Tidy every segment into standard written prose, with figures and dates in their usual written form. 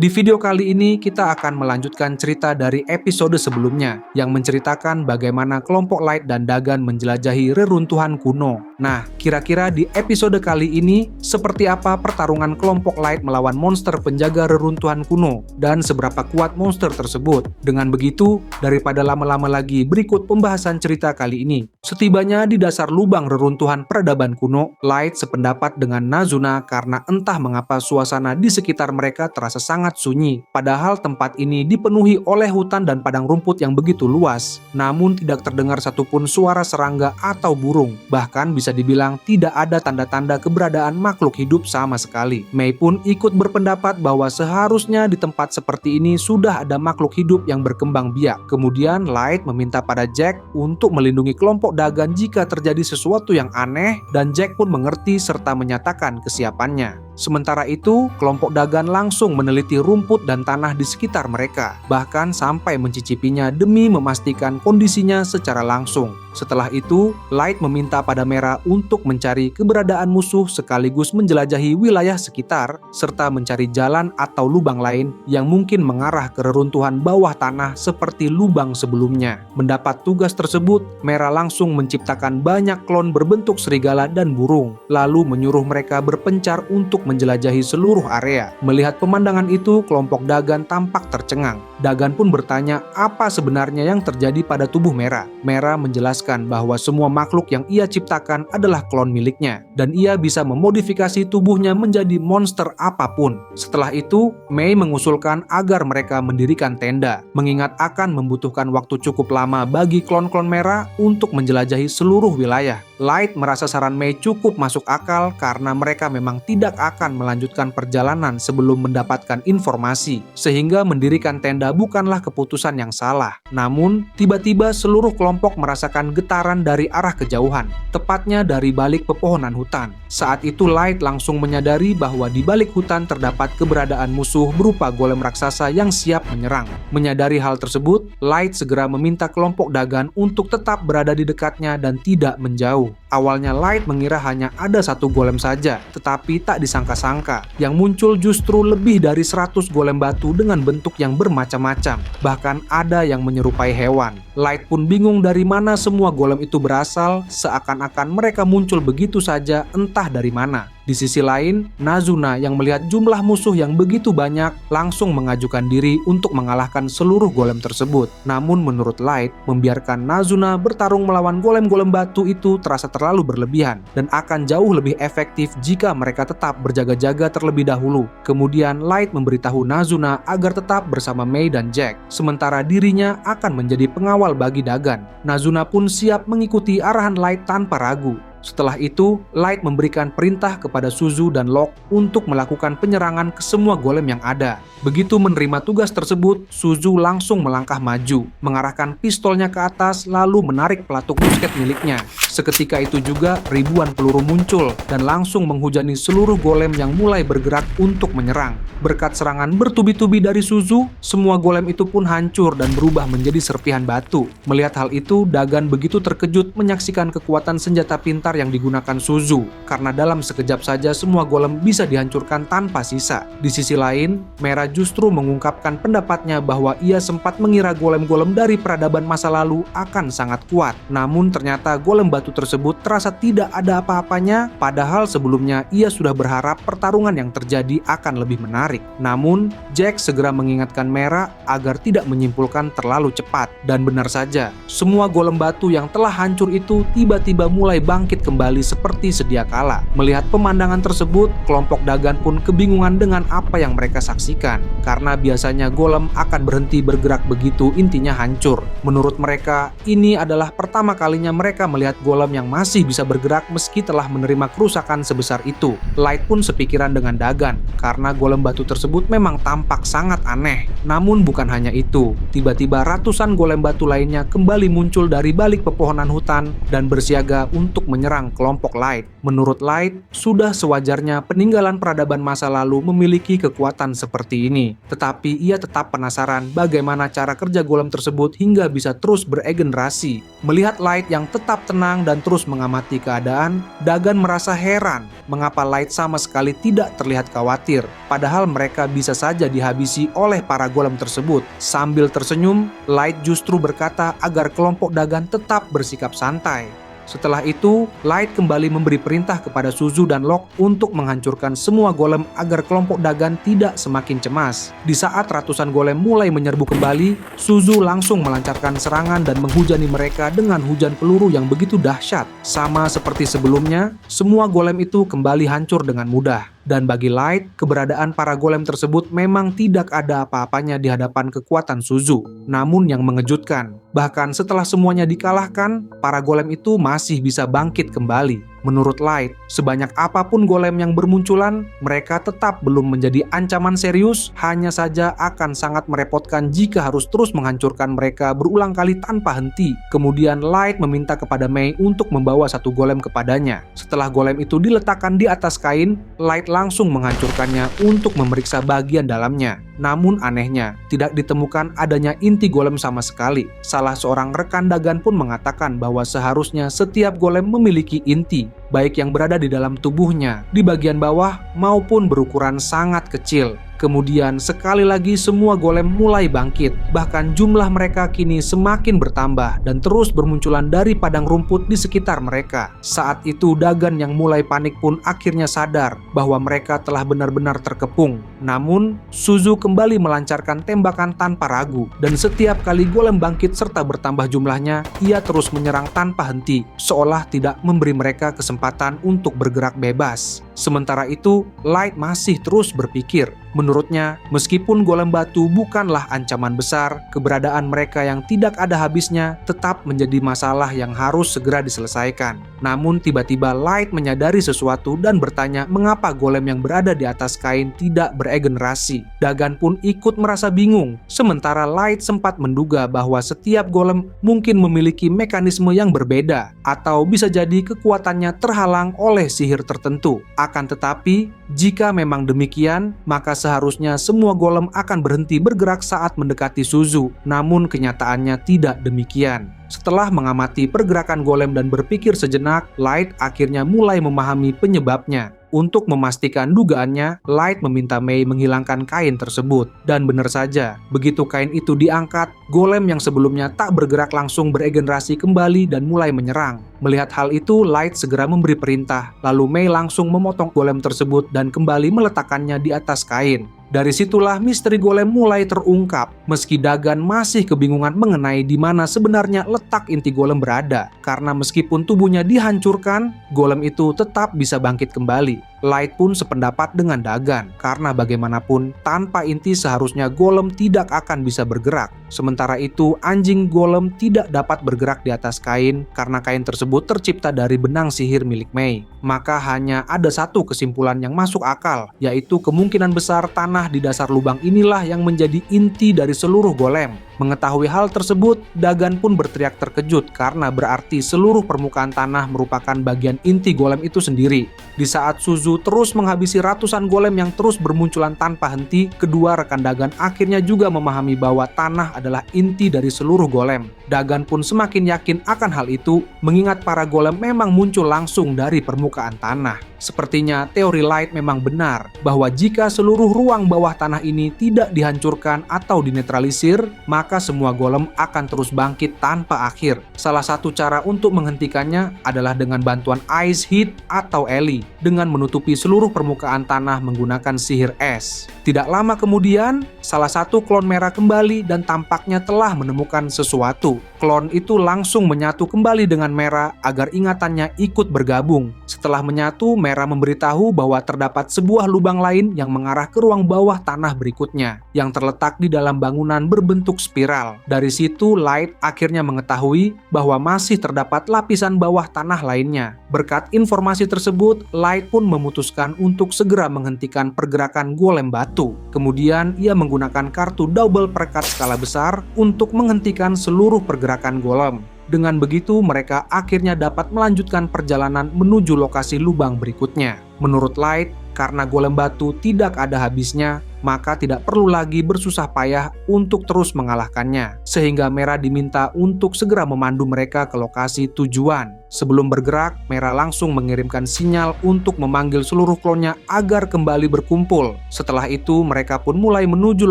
Di video kali ini kita akan melanjutkan cerita dari episode sebelumnya yang menceritakan bagaimana kelompok Light dan Dagan menjelajahi reruntuhan kuno. Nah, kira-kira di episode kali ini seperti apa pertarungan kelompok Light melawan monster penjaga reruntuhan kuno dan seberapa kuat monster tersebut? Dengan begitu, daripada lama-lama lagi, berikut pembahasan cerita kali ini. Setibanya di dasar lubang reruntuhan peradaban kuno, Light sependapat dengan Nazuna karena entah mengapa suasana di sekitar mereka terasa sangat sunyi, padahal tempat ini dipenuhi oleh hutan dan padang rumput yang begitu luas. Namun tidak terdengar satupun suara serangga atau burung, bahkan bisa dibilang tidak ada tanda-tanda keberadaan makhluk hidup sama sekali. Mei pun ikut berpendapat bahwa seharusnya di tempat seperti ini sudah ada makhluk hidup yang berkembang biak. Kemudian Light meminta pada Jack untuk melindungi kelompok Dagan jika terjadi sesuatu yang aneh, dan Jack pun mengerti serta menyatakan kesiapannya. Sementara itu, kelompok Dagan langsung meneliti rumput dan tanah di sekitar mereka, bahkan sampai mencicipinya demi memastikan kondisinya secara langsung. Setelah itu, Light meminta pada Merah untuk mencari keberadaan musuh sekaligus menjelajahi wilayah sekitar, serta mencari jalan atau lubang lain yang mungkin mengarah ke reruntuhan bawah tanah seperti lubang sebelumnya. Mendapat tugas tersebut, Merah langsung menciptakan banyak klon berbentuk serigala dan burung, lalu menyuruh mereka berpencar untuk menjelajahi seluruh area. Melihat pemandangan itu, kelompok Dagan tampak tercengang. Dagan pun bertanya apa sebenarnya yang terjadi pada tubuh Merah. Merah menjelaskan bahwa semua makhluk yang ia ciptakan adalah klon miliknya, dan ia bisa memodifikasi tubuhnya menjadi monster apapun. Setelah itu, Mei mengusulkan agar mereka mendirikan tenda, mengingat akan membutuhkan waktu cukup lama bagi klon-klon Merah untuk menjelajahi seluruh wilayah. Light merasa saran Mei cukup masuk akal karena mereka memang tidak akan melanjutkan perjalanan sebelum mendapatkan informasi, sehingga mendirikan tenda bukanlah keputusan yang salah. Namun, tiba-tiba seluruh kelompok merasakan getaran dari arah kejauhan, tepatnya dari balik pepohonan hutan. Saat itu Light langsung menyadari bahwa di balik hutan terdapat keberadaan musuh berupa golem raksasa yang siap menyerang. Menyadari hal tersebut, Light segera meminta kelompok Dagan untuk tetap berada di dekatnya dan tidak menjauh. Awalnya Light mengira hanya ada satu golem saja, tetapi tak disangka-sangka, yang muncul justru lebih dari 100 golem batu dengan bentuk yang bermacam-macam. Bahkan ada yang menyerupai hewan. Light pun bingung dari mana semua golem itu berasal, seakan-akan mereka muncul begitu saja entah dari mana. Di sisi lain, Nazuna yang melihat jumlah musuh yang begitu banyak langsung mengajukan diri untuk mengalahkan seluruh golem tersebut. Namun menurut Light, membiarkan Nazuna bertarung melawan golem-golem batu itu terasa terlalu berlebihan dan akan jauh lebih efektif jika mereka tetap berjaga-jaga terlebih dahulu. Kemudian Light memberitahu Nazuna agar tetap bersama Mei dan Jack, sementara dirinya akan menjadi pengawal bagi Dagan. Nazuna pun siap mengikuti arahan Light tanpa ragu. Setelah itu, Light memberikan perintah kepada Suzu dan Locke untuk melakukan penyerangan ke semua golem yang ada. Begitu menerima tugas tersebut, Suzu langsung melangkah maju, mengarahkan pistolnya ke atas lalu menarik pelatuk musket miliknya. Seketika itu juga ribuan peluru muncul dan langsung menghujani seluruh golem yang mulai bergerak untuk menyerang. Berkat serangan bertubi-tubi dari Suzu, semua golem itu pun hancur dan berubah menjadi serpihan batu. Melihat hal itu, Dagan begitu terkejut menyaksikan kekuatan senjata pintar yang digunakan Suzu, karena dalam sekejap saja semua golem bisa dihancurkan tanpa sisa. Di sisi lain, Merah justru mengungkapkan pendapatnya bahwa ia sempat mengira golem-golem dari peradaban masa lalu akan sangat kuat. Namun ternyata golem batu tersebut terasa tidak ada apa-apanya, padahal sebelumnya ia sudah berharap pertarungan yang terjadi akan lebih menarik. Namun, Jack segera mengingatkan Merah agar tidak menyimpulkan terlalu cepat. Dan benar saja, semua golem batu yang telah hancur itu tiba-tiba mulai bangkit kembali seperti sedia kala. Melihat pemandangan tersebut, kelompok Dagan pun kebingungan dengan apa yang mereka saksikan, karena biasanya golem akan berhenti bergerak begitu intinya hancur. Menurut mereka, ini adalah pertama kalinya mereka melihat golem yang masih bisa bergerak meski telah menerima kerusakan sebesar itu. Light pun sepikiran dengan Dagan, karena golem batu tersebut memang tampak sangat aneh. Namun bukan hanya itu, tiba-tiba ratusan golem batu lainnya kembali muncul dari balik pepohonan hutan dan bersiaga untuk menyerang kelompok Light. Menurut Light, sudah sewajarnya peninggalan peradaban masa lalu memiliki kekuatan seperti ini. Tetapi ia tetap penasaran bagaimana cara kerja golem tersebut hingga bisa terus beregenerasi. Melihat Light yang tetap tenang tenang dan terus mengamati keadaan, Dagan merasa heran mengapa Light sama sekali tidak terlihat khawatir, padahal mereka bisa saja dihabisi oleh para golem tersebut. Sambil tersenyum, Light justru berkata agar kelompok Dagan tetap bersikap santai. Setelah itu, Light kembali memberi perintah kepada Suzu dan Locke untuk menghancurkan semua golem agar kelompok Dagan tidak semakin cemas. Di saat ratusan golem mulai menyerbu kembali, Suzu langsung melancarkan serangan dan menghujani mereka dengan hujan peluru yang begitu dahsyat. Sama seperti sebelumnya, semua golem itu kembali hancur dengan mudah. Dan bagi Light, keberadaan para golem tersebut memang tidak ada apa-apanya di hadapan kekuatan Suzu. Namun yang mengejutkan, bahkan setelah semuanya dikalahkan, para golem itu masih bisa bangkit kembali. Menurut Light, sebanyak apapun golem yang bermunculan, mereka tetap belum menjadi ancaman serius, hanya saja akan sangat merepotkan jika harus terus menghancurkan mereka berulang kali tanpa henti. Kemudian Light meminta kepada Mei untuk membawa satu golem kepadanya. Setelah golem itu diletakkan di atas kain, Light langsung menghancurkannya untuk memeriksa bagian dalamnya. Namun anehnya, tidak ditemukan adanya inti golem sama sekali. Salah seorang rekan Dagan pun mengatakan bahwa seharusnya setiap golem memiliki inti, baik yang berada di dalam tubuhnya, di bagian bawah, maupun berukuran sangat kecil. Kemudian sekali lagi semua golem mulai bangkit, bahkan jumlah mereka kini semakin bertambah dan terus bermunculan dari padang rumput di sekitar mereka. Saat itu Dagan yang mulai panik pun akhirnya sadar bahwa mereka telah benar-benar terkepung. Namun, Suzu kembali melancarkan tembakan tanpa ragu, dan setiap kali golem bangkit serta bertambah jumlahnya, ia terus menyerang tanpa henti, seolah tidak memberi mereka kesempatan untuk bergerak bebas. Sementara itu, Light masih terus berpikir. Menurutnya, meskipun golem batu bukanlah ancaman besar, keberadaan mereka yang tidak ada habisnya tetap menjadi masalah yang harus segera diselesaikan. Namun tiba-tiba Light menyadari sesuatu dan bertanya mengapa golem yang berada di atas kain tidak beregenerasi. Dagan pun ikut merasa bingung, sementara Light sempat menduga bahwa setiap golem mungkin memiliki mekanisme yang berbeda, atau bisa jadi kekuatannya terhalang oleh sihir tertentu. Akan tetapi, jika memang demikian, maka seharusnya semua golem akan berhenti bergerak saat mendekati Suzu. Namun kenyataannya tidak demikian. Setelah mengamati pergerakan golem dan berpikir sejenak, Light akhirnya mulai memahami penyebabnya. Untuk memastikan dugaannya, Light meminta Mei menghilangkan kain tersebut. Dan benar saja, begitu kain itu diangkat, golem yang sebelumnya tak bergerak langsung beregenerasi kembali dan mulai menyerang. Melihat hal itu, Light segera memberi perintah, lalu Mei langsung memotong golem tersebut dan kembali meletakkannya di atas kain. Dari situlah misteri golem mulai terungkap, meski Dagan masih kebingungan mengenai di mana sebenarnya letak inti golem berada. Karena meskipun tubuhnya dihancurkan, golem itu tetap bisa bangkit kembali. Light pun sependapat dengan Dagan, karena bagaimanapun tanpa inti seharusnya golem tidak akan bisa bergerak. Sementara itu, anjing golem tidak dapat bergerak di atas kain karena kain tersebut tercipta dari benang sihir milik Mei. Maka hanya ada satu kesimpulan yang masuk akal, yaitu kemungkinan besar tanah di dasar lubang inilah yang menjadi inti dari seluruh golem. Mengetahui hal tersebut, Dagan pun berteriak terkejut karena berarti seluruh permukaan tanah merupakan bagian inti golem itu sendiri. Di saat Suzu terus menghabisi ratusan golem yang terus bermunculan tanpa henti, kedua rekan Dagan akhirnya juga memahami bahwa tanah adalah inti dari seluruh golem. Dagan pun semakin yakin akan hal itu, mengingat para golem memang muncul langsung dari permukaan tanah. Sepertinya teori Light memang benar, bahwa jika seluruh ruang bawah tanah ini tidak dihancurkan atau dinetralisir, maka semua golem akan terus bangkit tanpa akhir. Salah satu cara untuk menghentikannya adalah dengan bantuan Ice Heat atau Ellie, dengan menutupi seluruh permukaan tanah menggunakan sihir es. Tidak lama kemudian, salah satu klon merah kembali dan tampaknya telah menemukan sesuatu. Klon itu langsung menyatu kembali dengan merah agar ingatannya ikut bergabung. Setelah menyatu, merah memberitahu bahwa terdapat sebuah lubang lain yang mengarah ke ruang bawah tanah berikutnya, yang terletak di dalam bangunan berbentuk spiral. Dari situ, Light akhirnya mengetahui bahwa masih terdapat lapisan bawah tanah lainnya. Berkat informasi tersebut, Light pun memutuskan untuk segera menghentikan pergerakan golem batu. Kemudian, ia menggunakan kartu double perekat skala besar untuk menghentikan seluruh pergerakan golem. Dengan begitu, mereka akhirnya dapat melanjutkan perjalanan menuju lokasi lubang berikutnya. Menurut Light, karena golem batu tidak ada habisnya, maka tidak perlu lagi bersusah payah untuk terus mengalahkannya. Sehingga Merah diminta untuk segera memandu mereka ke lokasi tujuan. Sebelum bergerak, Merah langsung mengirimkan sinyal untuk memanggil seluruh klonnya agar kembali berkumpul. Setelah itu, mereka pun mulai menuju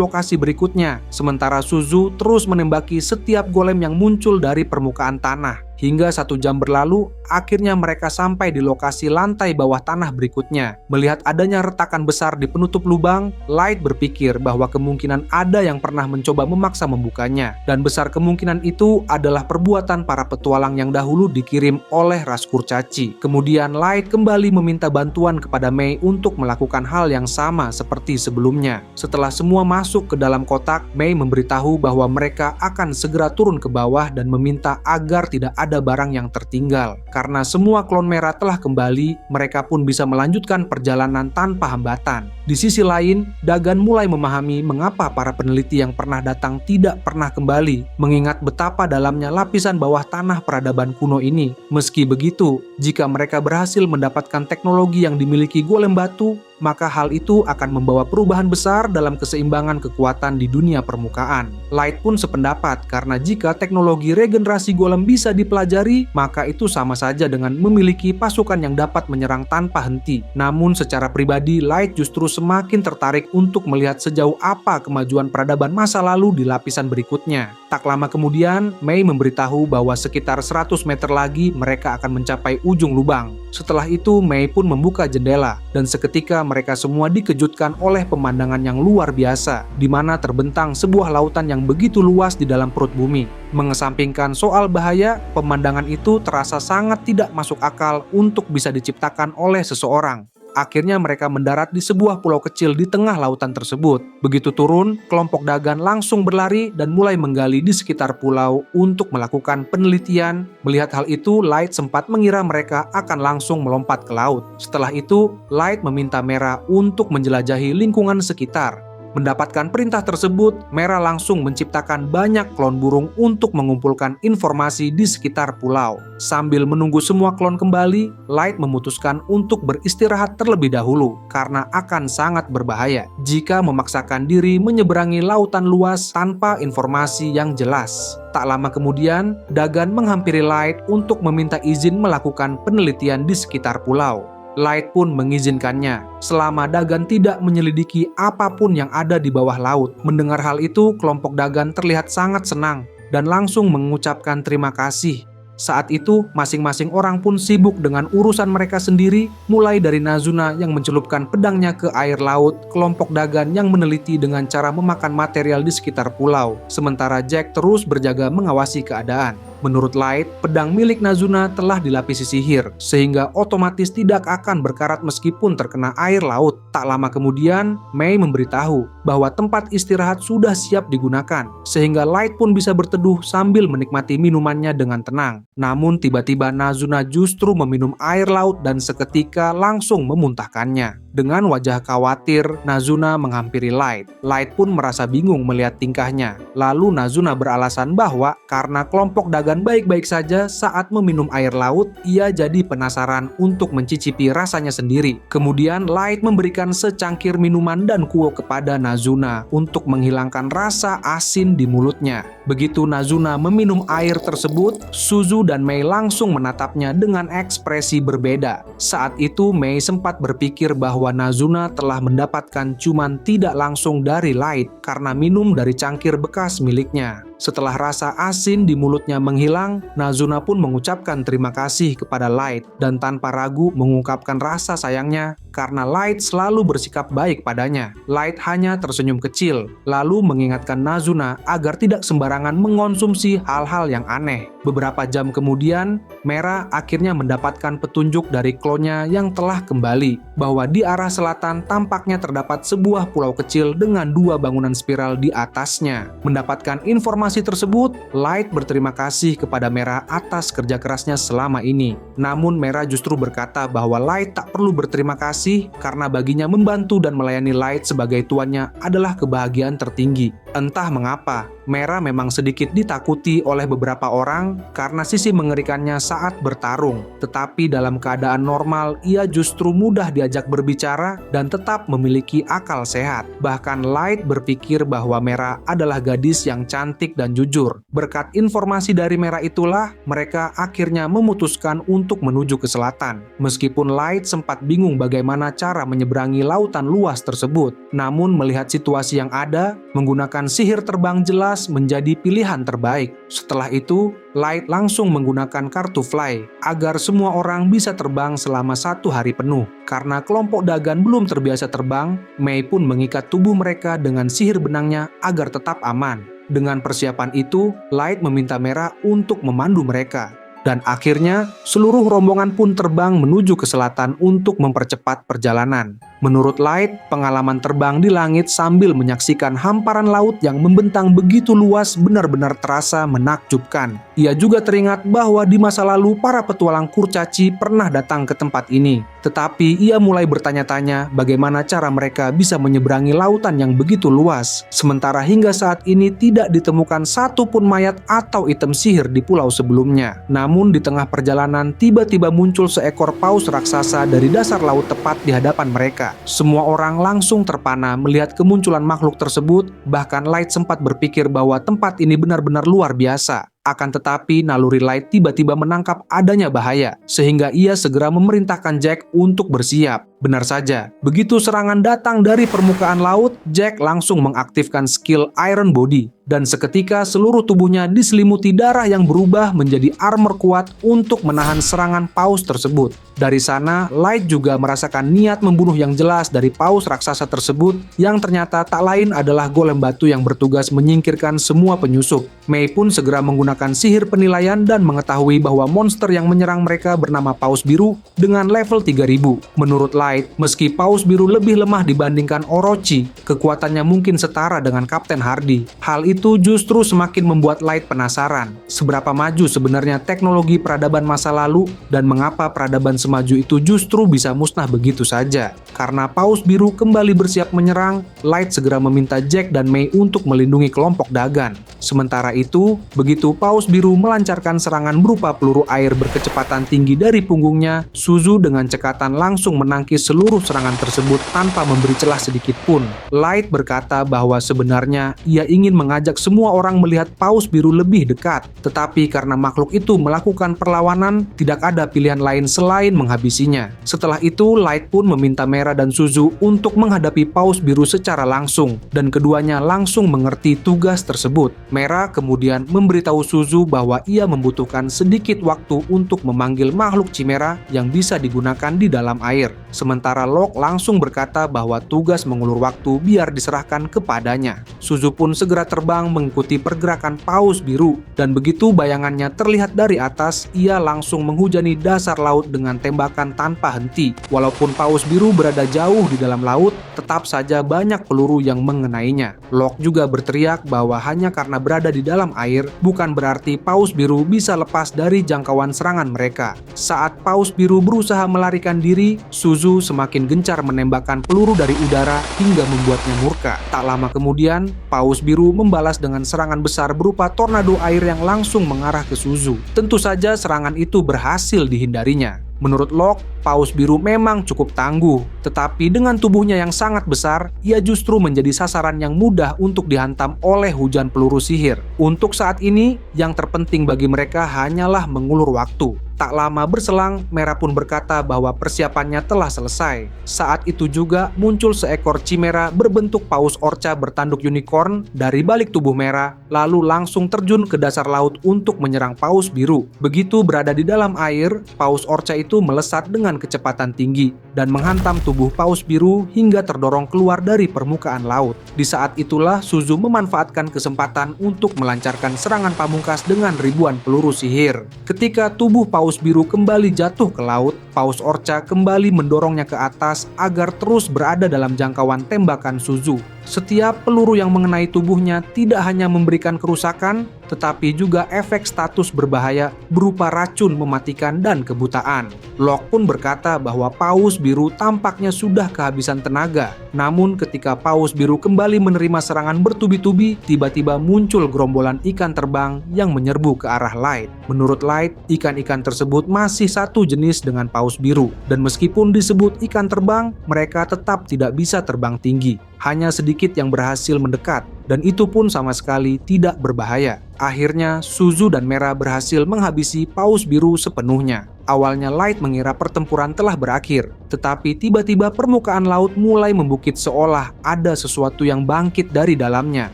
lokasi berikutnya. Sementara Suzu terus menembaki setiap golem yang muncul dari permukaan tanah. Hingga 1 jam berlalu, akhirnya mereka sampai di lokasi lantai bawah tanah berikutnya. Melihat adanya retakan besar di penutup lubang, Light berpikir bahwa kemungkinan ada yang pernah mencoba memaksa membukanya. Dan besar kemungkinan itu adalah perbuatan para petualang yang dahulu dikirim oleh ras kurcaci. Kemudian Light kembali meminta bantuan kepada Mei untuk melakukan hal yang sama seperti sebelumnya. Setelah semua masuk ke dalam kotak, Mei memberitahu bahwa mereka akan segera turun ke bawah dan meminta agar tidak ada barang yang tertinggal. Karena semua klon Merah telah kembali, mereka pun bisa melanjutkan perjalanan tanpa hambatan. Di sisi lain, Dagan mulai memahami mengapa para peneliti yang pernah datang tidak pernah kembali, mengingat betapa dalamnya lapisan bawah tanah peradaban kuno ini. Meski begitu, jika mereka berhasil mendapatkan teknologi yang dimiliki golem batu, maka hal itu akan membawa perubahan besar dalam keseimbangan kekuatan di dunia permukaan. Light pun sependapat karena jika teknologi regenerasi golem bisa dipelajari, maka itu sama saja dengan memiliki pasukan yang dapat menyerang tanpa henti. Namun secara pribadi, Light justru semakin tertarik untuk melihat sejauh apa kemajuan peradaban masa lalu di lapisan berikutnya. Tak lama kemudian, Mei memberitahu bahwa sekitar 100 meter lagi mereka akan mencapai ujung lubang. Setelah itu, Mei pun membuka jendela, dan seketika mereka semua dikejutkan oleh pemandangan yang luar biasa, di mana terbentang sebuah lautan yang begitu luas di dalam perut bumi. Mengesampingkan soal bahaya, pemandangan itu terasa sangat tidak masuk akal untuk bisa diciptakan oleh seseorang. Akhirnya mereka mendarat di sebuah pulau kecil di tengah lautan tersebut. Begitu turun, kelompok Dagan langsung berlari dan mulai menggali di sekitar pulau untuk melakukan penelitian. Melihat hal itu, Light sempat mengira mereka akan langsung melompat ke laut. Setelah itu, Light meminta Merah untuk menjelajahi lingkungan sekitar. Mendapatkan perintah tersebut, Merah langsung menciptakan banyak klon burung untuk mengumpulkan informasi di sekitar pulau. Sambil menunggu semua klon kembali, Light memutuskan untuk beristirahat terlebih dahulu karena akan sangat berbahaya jika memaksakan diri menyeberangi lautan luas tanpa informasi yang jelas. Tak lama kemudian, Dagan menghampiri Light untuk meminta izin melakukan penelitian di sekitar pulau. Light pun mengizinkannya, selama Dagan tidak menyelidiki apapun yang ada di bawah laut. Mendengar hal itu, kelompok Dagan terlihat sangat senang dan langsung mengucapkan terima kasih. Saat itu, masing-masing orang pun sibuk dengan urusan mereka sendiri, mulai dari Nazuna yang mencelupkan pedangnya ke air laut, kelompok Dagan yang meneliti dengan cara memakan material di sekitar pulau, sementara Jack terus berjaga mengawasi keadaan. Menurut Light, pedang milik Nazuna telah dilapisi sihir, sehingga otomatis tidak akan berkarat meskipun terkena air laut. Tak lama kemudian, Mei memberitahu bahwa tempat istirahat sudah siap digunakan, sehingga Light pun bisa berteduh sambil menikmati minumannya dengan tenang. Namun tiba-tiba Nazuna justru meminum air laut dan seketika langsung memuntahkannya. Dengan wajah khawatir, Nazuna menghampiri Light. Light pun merasa bingung melihat tingkahnya. Lalu Nazuna beralasan bahwa karena kelompok Dagan baik-baik saja saat meminum air laut, ia jadi penasaran untuk mencicipi rasanya sendiri. Kemudian Light memberikan secangkir minuman dan kuo kepada Nazuna untuk menghilangkan rasa asin di mulutnya. Begitu Nazuna meminum air tersebut, Suzu dan Mei langsung menatapnya dengan ekspresi berbeda. Saat itu Mei sempat berpikir bahwa Nazuna telah mendapatkan cuman tidak langsung dari Light karena minum dari cangkir bekas miliknya. Setelah rasa asin di mulutnya menghilang, Nazuna pun mengucapkan terima kasih kepada Light dan tanpa ragu mengungkapkan rasa sayangnya karena Light selalu bersikap baik padanya. Light hanya tersenyum kecil, lalu mengingatkan Nazuna agar tidak sembarangan mengonsumsi hal-hal yang aneh. Beberapa jam kemudian, Merah akhirnya mendapatkan petunjuk dari klonnya yang telah kembali, bahwa di arah selatan tampaknya terdapat sebuah pulau kecil dengan 2 bangunan spiral di atasnya. Mendapatkan informasi tersebut, Light berterima kasih kepada Merah atas kerja kerasnya selama ini. Namun Merah justru berkata bahwa Light tak perlu berterima kasih karena baginya membantu dan melayani Light sebagai tuannya adalah kebahagiaan tertinggi. Entah mengapa, Mera memang sedikit ditakuti oleh beberapa orang karena sisi mengerikannya saat bertarung. Tetapi dalam keadaan normal, ia justru mudah diajak berbicara dan tetap memiliki akal sehat. Bahkan Light berpikir bahwa Mera adalah gadis yang cantik dan jujur. Berkat informasi dari Mera itulah, mereka akhirnya memutuskan untuk menuju ke selatan. Meskipun Light sempat bingung bagaimana cara menyeberangi lautan luas tersebut, namun melihat situasi yang ada, menggunakan sihir terbang jelas menjadi pilihan terbaik. Setelah itu, Light langsung menggunakan kartu Fly agar semua orang bisa terbang selama 1 hari penuh. Karena kelompok Dagan belum terbiasa terbang, Mei pun mengikat tubuh mereka dengan sihir benangnya agar tetap aman. Dengan persiapan itu, Light meminta Mera untuk memandu mereka. Dan akhirnya, seluruh rombongan pun terbang menuju ke selatan untuk mempercepat perjalanan. Menurut Light, pengalaman terbang di langit sambil menyaksikan hamparan laut yang membentang begitu luas benar-benar terasa menakjubkan. Ia juga teringat bahwa di masa lalu para petualang kurcaci pernah datang ke tempat ini. Tetapi ia mulai bertanya-tanya bagaimana cara mereka bisa menyeberangi lautan yang begitu luas. Sementara hingga saat ini tidak ditemukan satu pun mayat atau item sihir di pulau sebelumnya. Namun di tengah perjalanan tiba-tiba muncul seekor paus raksasa dari dasar laut tepat di hadapan mereka. Semua orang langsung terpana melihat kemunculan makhluk tersebut, bahkan Light sempat berpikir bahwa tempat ini benar-benar luar biasa. Akan tetapi naluri Light tiba-tiba menangkap adanya bahaya, sehingga ia segera memerintahkan Jack untuk bersiap. Benar saja, begitu serangan datang dari permukaan laut, Jack langsung mengaktifkan skill Iron Body. Dan seketika seluruh tubuhnya diselimuti darah yang berubah menjadi armor kuat untuk menahan serangan paus tersebut. Dari sana, Light juga merasakan niat membunuh yang jelas dari paus raksasa tersebut, yang ternyata tak lain adalah golem batu yang bertugas menyingkirkan semua penyusup. Mei pun segera menggunakan sihir penilaian dan mengetahui bahwa monster yang menyerang mereka bernama Paus Biru dengan level 3000. Menurut Light, meski Paus Biru lebih lemah dibandingkan Orochi, kekuatannya mungkin setara dengan Kapten Hardy. Hal itu justru semakin membuat Light penasaran, seberapa maju sebenarnya teknologi peradaban masa lalu dan mengapa peradaban semaju itu justru bisa musnah begitu saja. Karena Paus Biru kembali bersiap menyerang, Light segera meminta Jack dan Mei untuk melindungi kelompok Dagan. Sementara itu, begitu Paus Biru melancarkan serangan berupa peluru air berkecepatan tinggi dari punggungnya, Suzu dengan cekatan langsung menangkis seluruh serangan tersebut tanpa memberi celah sedikit pun. Light berkata bahwa sebenarnya ia ingin mengajak semua orang melihat Paus Biru lebih dekat, tetapi karena makhluk itu melakukan perlawanan, tidak ada pilihan lain selain menghabisinya. Setelah itu, Light pun meminta Mera dan Suzu untuk menghadapi Paus Biru secara langsung, dan keduanya langsung mengerti tugas tersebut. Mera kemudian memberitahu Suzu bahwa ia membutuhkan sedikit waktu untuk memanggil makhluk Chimera yang bisa digunakan di dalam air. Sementara Locke langsung berkata bahwa tugas mengulur waktu biar diserahkan kepadanya. Suzu pun segera terbang mengikuti pergerakan Paus Biru, dan begitu bayangannya terlihat dari atas, ia langsung menghujani dasar laut dengan tembakan tanpa henti. Walaupun Paus Biru berada jauh di dalam laut, tetap saja banyak peluru yang mengenainya. Locke juga berteriak bahwa hanya karena berada di dalam air, bukan berarti Paus Biru bisa lepas dari jangkauan serangan mereka. Saat Paus Biru berusaha melarikan diri, Suzu semakin gencar menembakkan peluru dari udara hingga membuatnya murka. Tak lama kemudian, Paus Biru membalas dengan serangan besar berupa tornado air yang langsung mengarah ke Suzu. Tentu saja serangan itu berhasil dihindarinya. Menurut Locke, Paus Biru memang cukup tangguh, tetapi dengan tubuhnya yang sangat besar, ia justru menjadi sasaran yang mudah untuk dihantam oleh hujan peluru sihir. Untuk saat ini, yang terpenting bagi mereka hanyalah mengulur waktu. Tak lama berselang, Mera pun berkata bahwa persiapannya telah selesai. Saat itu juga muncul seekor Chimera berbentuk paus orca bertanduk unicorn dari balik tubuh Mera, lalu langsung terjun ke dasar laut untuk menyerang Paus Biru. Begitu berada di dalam air, paus orca itu melesat dengan kecepatan tinggi dan menghantam tubuh Paus Biru hingga terdorong keluar dari permukaan laut. Di saat itulah Suzu memanfaatkan kesempatan untuk melancarkan serangan pamungkas dengan ribuan peluru sihir. Ketika tubuh Paus Biru kembali jatuh ke laut, Paus Orca kembali mendorongnya ke atas agar terus berada dalam jangkauan tembakan Suzu. Setiap peluru yang mengenai tubuhnya tidak hanya memberikan kerusakan, tetapi juga efek status berbahaya berupa racun mematikan dan kebutaan. Locke pun berkata bahwa Paus Biru tampaknya sudah kehabisan tenaga. Namun ketika Paus Biru kembali menerima serangan bertubi-tubi, tiba-tiba muncul gerombolan ikan terbang yang menyerbu ke arah Light. Menurut Light, ikan-ikan tersebut masih satu jenis dengan Paus Biru. Dan meskipun disebut ikan terbang, mereka tetap tidak bisa terbang tinggi. Hanya sedikit yang berhasil mendekat, dan itu pun sama sekali tidak berbahaya. Akhirnya, Suzu dan Mera berhasil menghabisi Paus Biru sepenuhnya. Awalnya Light mengira pertempuran telah berakhir, tetapi tiba-tiba permukaan laut mulai membukit seolah ada sesuatu yang bangkit dari dalamnya.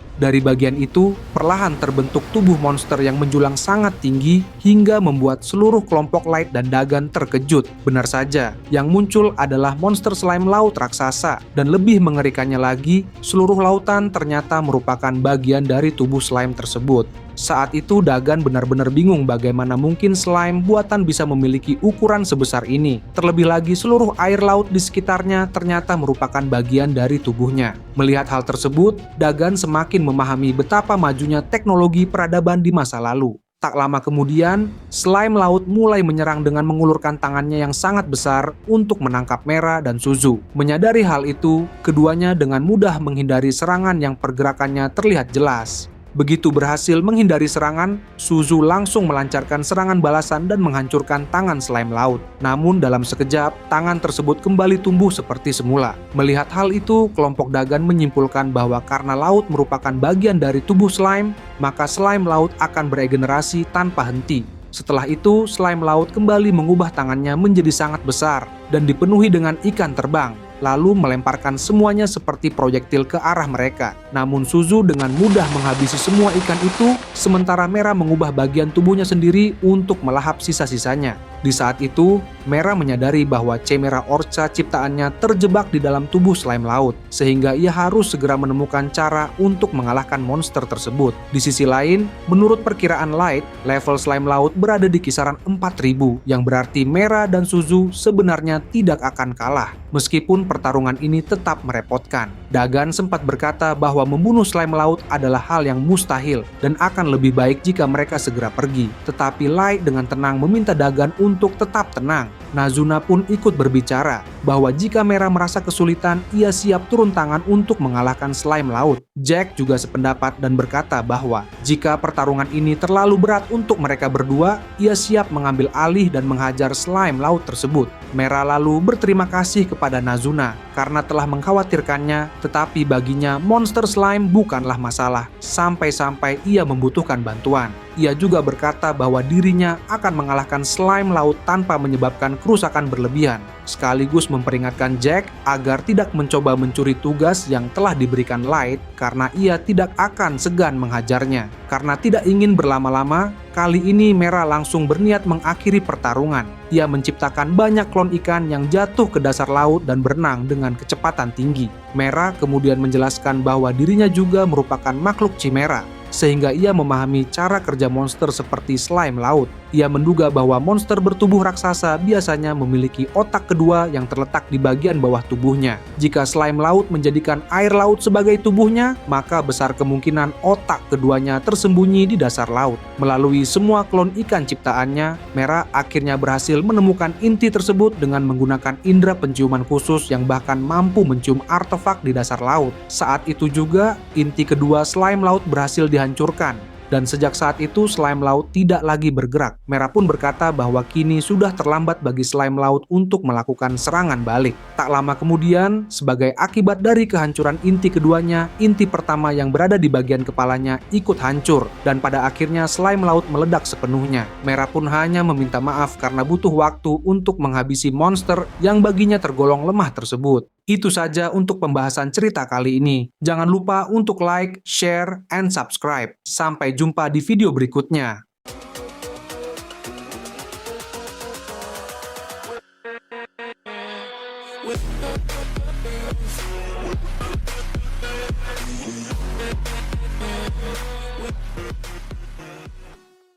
Dari bagian itu, perlahan terbentuk tubuh monster yang menjulang sangat tinggi hingga membuat seluruh kelompok Light dan Dagan terkejut. Benar saja, yang muncul adalah monster slime laut raksasa, dan lebih mengerikannya lagi, seluruh lautan ternyata merupakan bagian dari tubuh slime tersebut. Saat itu Dagan benar-benar bingung bagaimana mungkin slime buatan bisa memiliki ukuran sebesar ini. Terlebih lagi seluruh air laut di sekitarnya ternyata merupakan bagian dari tubuhnya. Melihat hal tersebut, Dagan semakin memahami betapa majunya teknologi peradaban di masa lalu. Tak lama kemudian, slime laut mulai menyerang dengan mengulurkan tangannya yang sangat besar untuk menangkap Mera dan Suzu. Menyadari hal itu, keduanya dengan mudah menghindari serangan yang pergerakannya terlihat jelas. Begitu berhasil menghindari serangan, Suzu langsung melancarkan serangan balasan dan menghancurkan tangan slime laut. Namun dalam sekejap, tangan tersebut kembali tumbuh seperti semula. Melihat hal itu, kelompok Dagan menyimpulkan bahwa karena laut merupakan bagian dari tubuh slime, maka slime laut akan beregenerasi tanpa henti. Setelah itu, slime laut kembali mengubah tangannya menjadi sangat besar dan dipenuhi dengan ikan terbang, lalu melemparkan semuanya seperti proyektil ke arah mereka. Namun Suzu dengan mudah menghabisi semua ikan itu, sementara Mera mengubah bagian tubuhnya sendiri untuk melahap sisa-sisanya. Di saat itu, Mera menyadari bahwa Chimera Orca ciptaannya terjebak di dalam tubuh slime laut, sehingga ia harus segera menemukan cara untuk mengalahkan monster tersebut. Di sisi lain, menurut perkiraan Light, level slime laut berada di kisaran 4000, yang berarti Mera dan Suzu sebenarnya tidak akan kalah. Meskipun pertarungan ini tetap merepotkan. Dagan sempat berkata bahwa membunuh slime laut adalah hal yang mustahil dan akan lebih baik jika mereka segera pergi. Tetapi Light dengan tenang meminta Dagan untuk tetap tenang. Nazuna pun ikut berbicara bahwa jika Mera merasa kesulitan, ia siap turun tangan untuk mengalahkan slime laut. Jack juga sependapat dan berkata bahwa jika pertarungan ini terlalu berat untuk mereka berdua, ia siap mengambil alih dan menghajar slime laut tersebut. Mera lalu berterima kasih kepada Nazuna karena telah mengkhawatirkannya, tetapi baginya monster slime bukanlah masalah sampai-sampai ia membutuhkan bantuan. Ia juga berkata bahwa dirinya akan mengalahkan slime laut tanpa menyebabkan kerusakan berlebihan, sekaligus memperingatkan Jack agar tidak mencoba mencuri tugas yang telah diberikan Light karena ia tidak akan segan menghajarnya. Karena tidak ingin berlama-lama, kali ini Mera langsung berniat mengakhiri pertarungan. Ia menciptakan banyak klon ikan yang jatuh ke dasar laut dan berenang dengan kecepatan tinggi. Mera kemudian menjelaskan bahwa dirinya juga merupakan makhluk Chimera, sehingga ia memahami cara kerja monster seperti slime laut. Ia menduga bahwa monster bertubuh raksasa biasanya memiliki otak kedua yang terletak di bagian bawah tubuhnya. Jika slime laut menjadikan air laut sebagai tubuhnya, maka besar kemungkinan otak keduanya tersembunyi di dasar laut. Melalui semua klon ikan ciptaannya, Mera akhirnya berhasil menemukan inti tersebut dengan menggunakan indera penciuman khusus yang bahkan mampu mencium artefak di dasar laut. Saat itu juga, inti kedua slime laut berhasil dihancurkan. Dan sejak saat itu slime laut tidak lagi bergerak. Mera pun berkata bahwa kini sudah terlambat bagi slime laut untuk melakukan serangan balik. Tak lama kemudian, sebagai akibat dari kehancuran inti keduanya, inti pertama yang berada di bagian kepalanya ikut hancur, dan pada akhirnya slime laut meledak sepenuhnya. Mera pun hanya meminta maaf karena butuh waktu untuk menghabisi monster yang baginya tergolong lemah tersebut. Itu saja untuk pembahasan cerita kali ini. Jangan lupa untuk like, share, and subscribe. Sampai jumpa di video berikutnya.